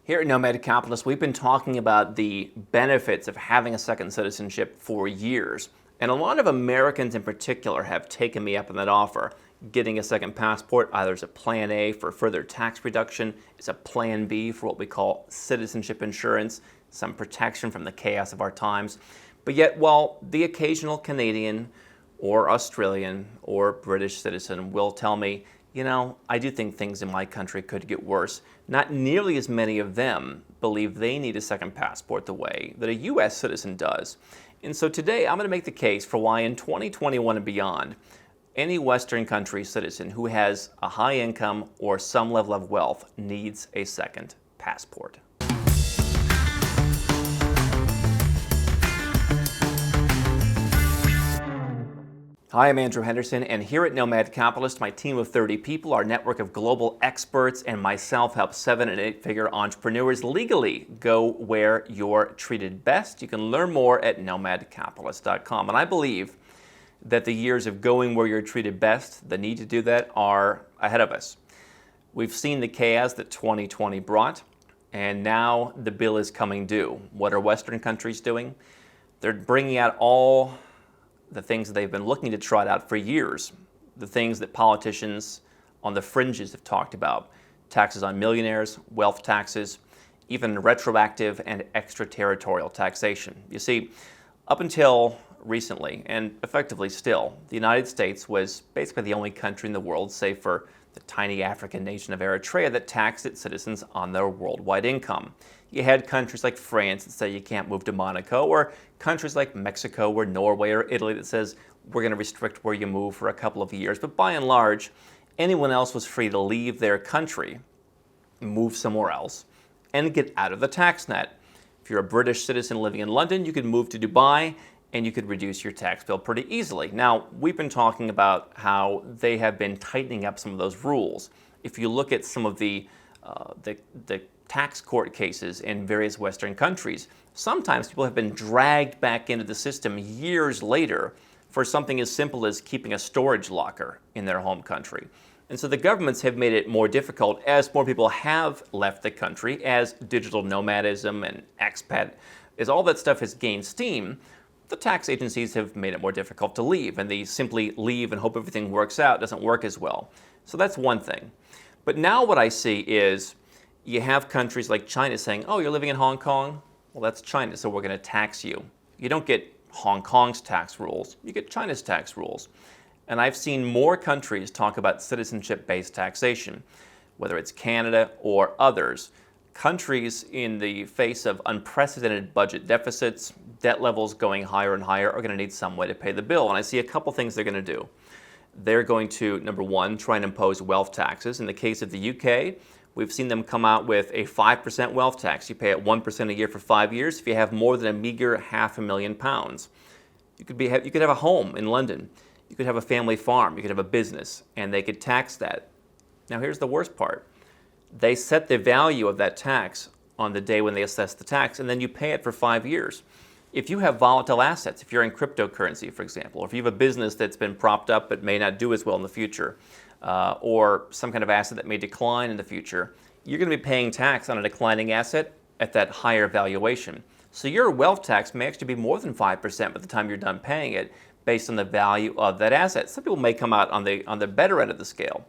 Here at Nomad Capitalist, we've been talking about the benefits of having a second citizenship for years. And a lot of Americans in particular have taken me up on that offer. Getting a second passport either as a plan A for further tax reduction, as a plan B for what we call citizenship insurance, some protection from the chaos of our times. But yet, while the occasional Canadian or Australian or British citizen will tell me, you know, I do think things in my country could get worse, not nearly as many of them believe they need a second passport the way that a U.S. citizen does. And so today I'm going to make the case for why in 2021 and beyond, any Western country citizen who has a high income or some level of wealth needs a second passport. Hi, I'm Andrew Henderson, and here at Nomad Capitalist, my team of 30 people, our network of global experts, and myself help 7- and 8-figure entrepreneurs legally go where you're treated best. You can learn more at nomadcapitalist.com. And I believe that the years of going where you're treated best, the need to do that, are ahead of us. We've seen the chaos that 2020 brought, and now the bill is coming due. What are Western countries doing? They're bringing out all the things that they've been looking to trot out for years, the things that politicians on the fringes have talked about: taxes on millionaires, wealth taxes, even retroactive and extraterritorial taxation. You see, up until recently, and effectively still, the United States was basically the only country in the world, save for the tiny African nation of Eritrea, that taxed its citizens on their worldwide income. You had countries like France that say you can't move to Monaco, or countries like Mexico or Norway or Italy that says we're going to restrict where you move for a couple of years. But by and large, anyone else was free to leave their country, move somewhere else, and get out of the tax net. If you're a British citizen living in London, you could move to Dubai and you could reduce your tax bill pretty easily. Now, we've been talking about how they have been tightening up some of those rules. If you look at some of the tax court cases in various Western countries, sometimes people have been dragged back into the system years later for something as simple as keeping a storage locker in their home country. And so the governments have made it more difficult as more people have left the country, as digital nomadism and expat, as all that stuff has gained steam. The tax agencies have made it more difficult to leave, and they simply leave and hope everything works out. It doesn't work as well. So that's one thing. But now what I see is you have countries like China saying, oh, you're living in Hong Kong? Well, that's China, so we're going to tax you. You don't get Hong Kong's tax rules, you get China's tax rules. And I've seen more countries talk about citizenship-based taxation, whether it's Canada or others. Countries in the face of unprecedented budget deficits, debt levels going higher and higher, are going to need some way to pay the bill. And I see a couple things they're going to do. They're going to, number one, try and impose wealth taxes. In the case of the UK, we've seen them come out with a 5% wealth tax. You pay it 1% a year for 5 years if you have more than a meager £500,000. You could have a home in London. You could have a family farm. You could have a business, and they could tax that. Now, here's the worst part. They set the value of that tax on the day when they assess the tax, and then you pay it for 5 years. If you have volatile assets, if you're in cryptocurrency, for example, or if you have a business that's been propped up but may not do as well in the future, or some kind of asset that may decline in the future, you're going to be paying tax on a declining asset at that higher valuation. So your wealth tax may actually be more than 5% by the time you're done paying it, based on the value of that asset. Some people may come out on the better end of the scale,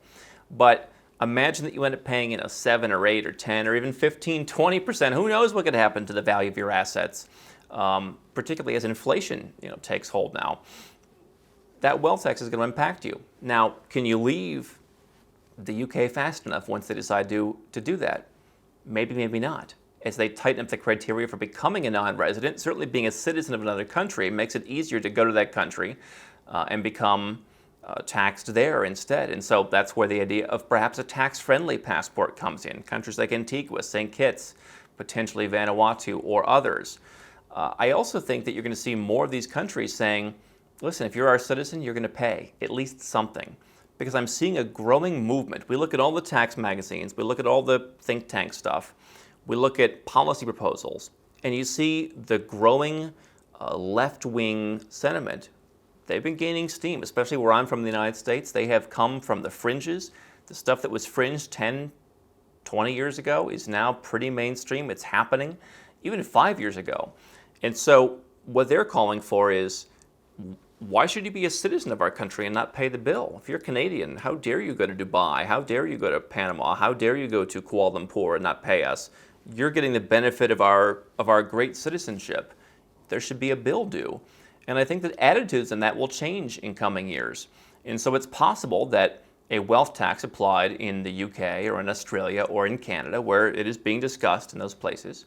but imagine that you end up paying 7 or 8 or 10 or even 15, 20%. Who knows what could happen to the value of your assets, particularly as inflation takes hold now. That wealth tax is going to impact you. Now, can you leave the UK fast enough once they decide to do that? Maybe, maybe not. As they tighten up the criteria for becoming a non-resident, certainly being a citizen of another country makes it easier to go to that country and become taxed there instead. And so that's where the idea of perhaps a tax-friendly passport comes in. Countries like Antigua, St. Kitts, potentially Vanuatu, or others. I also think that you're going to see more of these countries saying, listen, if you're our citizen, you're going to pay at least something. Because I'm seeing a growing movement. We look at all the tax magazines, we look at all the think tank stuff, we look at policy proposals, and you see the growing left-wing sentiment. They've been gaining steam, especially where I'm from in the United States. They have come from the fringes, the stuff that was fringe 10, 20 years ago is now pretty mainstream. It's happening, even 5 years ago. And so what they're calling for is, why should you be a citizen of our country and not pay the bill? If you're Canadian, how dare you go to Dubai? How dare you go to Panama? How dare you go to Kuala Lumpur and not pay us? You're getting the benefit of our great citizenship. There should be a bill due. And I think that attitudes in that will change in coming years. And so it's possible that a wealth tax applied in the UK or in Australia or in Canada, where it is being discussed in those places,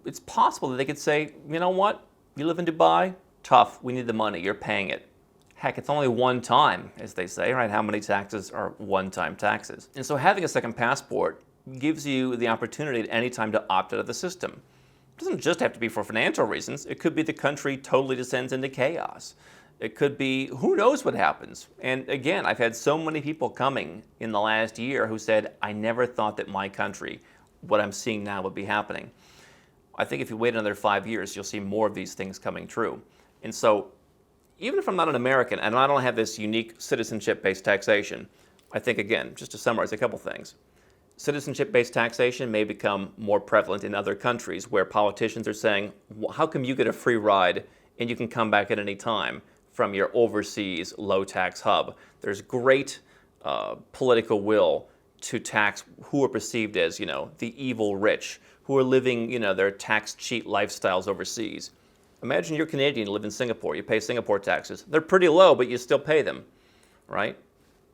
it's possible that they could say, you know what, you live in Dubai, tough, we need the money, you're paying it. Heck, it's only one time, as they say, right? How many taxes are one-time taxes? And so having a second passport gives you the opportunity at any time to opt out of the system. It doesn't just have to be for financial reasons. It could be the country totally descends into chaos. It could be, who knows what happens. And again, I've had so many people coming in the last year who said, I never thought that my country, what I'm seeing now, would be happening. I think if you wait another 5 years, you'll see more of these things coming true. And so, even if I'm not an American and I don't have this unique citizenship-based taxation, I think, again, just to summarize a couple things, citizenship-based taxation may become more prevalent in other countries where politicians are saying, how come you get a free ride and you can come back at any time from your overseas low-tax hub? There's great political will to tax who are perceived as, the evil rich, who are living, their tax cheat lifestyles overseas. Imagine you're Canadian, you live in Singapore, you pay Singapore taxes. They're pretty low, but you still pay them, right?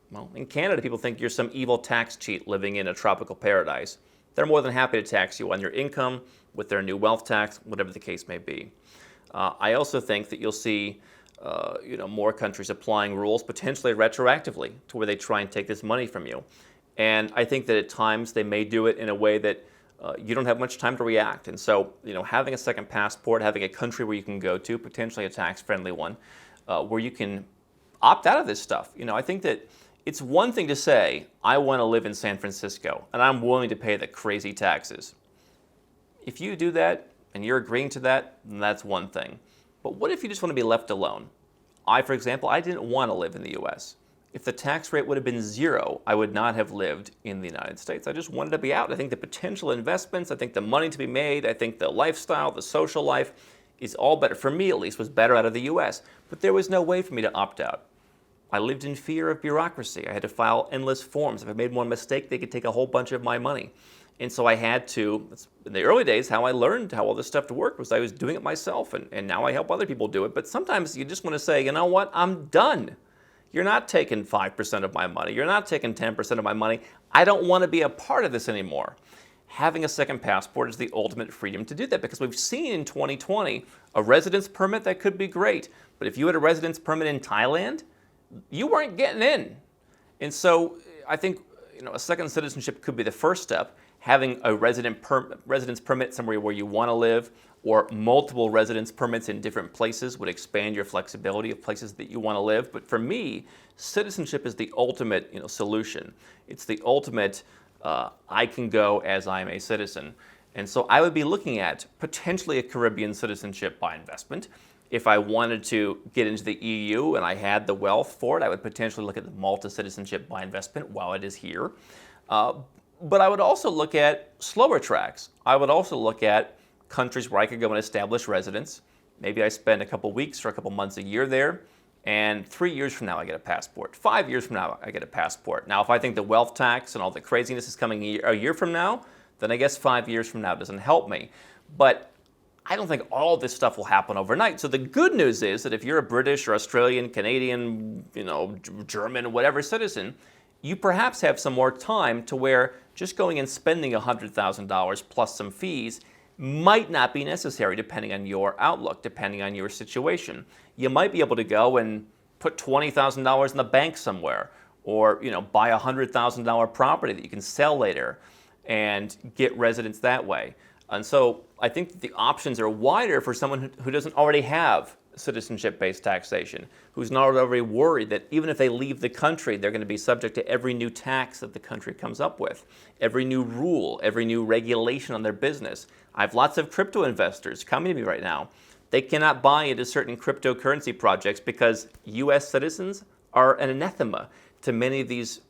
Well, in Canada, people think you're some evil tax cheat living in a tropical paradise. They're more than happy to tax you on your income with their new wealth tax, whatever the case may be. I also think that you'll see more countries applying rules potentially retroactively to where they try and take this money from you. And I think that at times they may do it in a way that you don't have much time to react. And so, having a second passport, having a country where you can go to, potentially a tax-friendly one, where you can opt out of this stuff. I think that it's one thing to say, I want to live in San Francisco, and I'm willing to pay the crazy taxes. If you do that, and you're agreeing to that, then that's one thing. But what if you just want to be left alone? For example, I didn't want to live in the U.S. If the tax rate would have been 0, I would not have lived in the United States. I just wanted to be out. I think the potential investments, I think the money to be made, I think the lifestyle, the social life is all better, for me at least, was better out of the U.S. But there was no way for me to opt out. I lived in fear of bureaucracy. I had to file endless forms. If I made one mistake, they could take a whole bunch of my money. And so I had to, in the early days, how I learned how all this stuff worked was I was doing it myself, and now I help other people do it. But sometimes you just want to say, you know what, I'm done. You're not taking 5% of my money. You're not taking 10% of my money. I don't want to be a part of this anymore. Having a second passport is the ultimate freedom to do that, because we've seen in 2020 a residence permit that could be great. But if you had a residence permit in Thailand, you weren't getting in. And so I think a second citizenship could be the first step. Having a residence permit somewhere where you want to live, or multiple residence permits in different places, would expand your flexibility of places that you want to live. But for me, citizenship is the ultimate solution. It's the ultimate, I can go as I'm a citizen. And so I would be looking at potentially a Caribbean citizenship by investment. If I wanted to get into the EU and I had the wealth for it, I would potentially look at the Malta citizenship by investment while it is here. But I would also look at slower tracks. I would also look at countries where I could go and establish residence. Maybe I spend a couple weeks or a couple months a year there, and 3 years from now I get a passport. 5 years from now I get a passport. Now, if I think the wealth tax and all the craziness is coming a year from now, then I guess 5 years from now doesn't help me. But I don't think all this stuff will happen overnight. So the good news is that if you're a British or Australian, Canadian, German, whatever citizen, you perhaps have some more time to where just going and spending $100,000 plus some fees might not be necessary depending on your outlook, depending on your situation. You might be able to go and put $20,000 in the bank somewhere, or buy a $100,000 property that you can sell later and get residence that way. And so I think that the options are wider for someone who doesn't already have citizenship-based taxation, who's not already worried that even if they leave the country, they're going to be subject to every new tax that the country comes up with, every new rule, every new regulation on their business. I have lots of crypto investors coming to me right now. They cannot buy into certain cryptocurrency projects because U.S. citizens are an anathema to many of these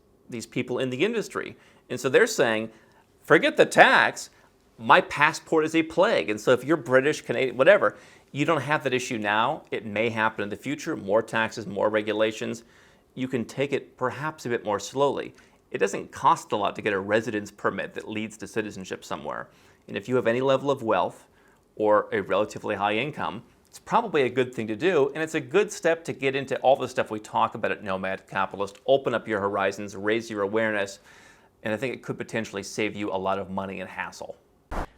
people in the industry. And so they're saying, forget the tax, my passport is a plague. And so if you're British, Canadian, whatever, you don't have that issue now. It may happen in the future, more taxes, more regulations. You can take it perhaps a bit more slowly. It doesn't cost a lot to get a residence permit that leads to citizenship somewhere. And if you have any level of wealth or a relatively high income, it's probably a good thing to do, and it's a good step to get into all the stuff we talk about at Nomad Capitalist, open up your horizons, raise your awareness, and I think it could potentially save you a lot of money and hassle.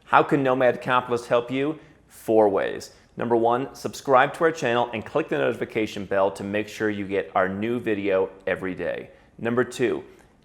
How can Nomad Capitalist help you? 4 ways. Number 1, subscribe to our channel and click the notification bell to make sure you get our new video every day. Number 2,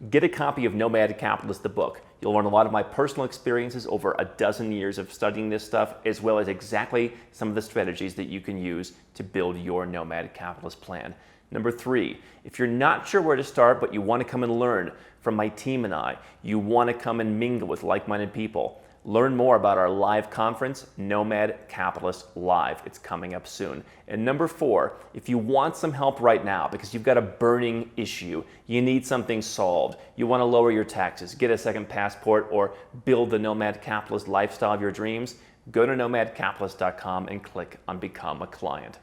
get a copy of Nomad Capitalist, the book. You'll learn a lot of my personal experiences over a dozen years of studying this stuff, as well as exactly some of the strategies that you can use to build your Nomad Capitalist plan. Number 3, if you're not sure where to start, but you want to come and learn from my team and I, you want to come and mingle with like-minded people, learn more about our live conference, Nomad Capitalist Live. It's coming up soon. And number 4, if you want some help right now because you've got a burning issue, you need something solved, you want to lower your taxes, get a second passport, or build the Nomad Capitalist lifestyle of your dreams, go to nomadcapitalist.com and click on Become a Client.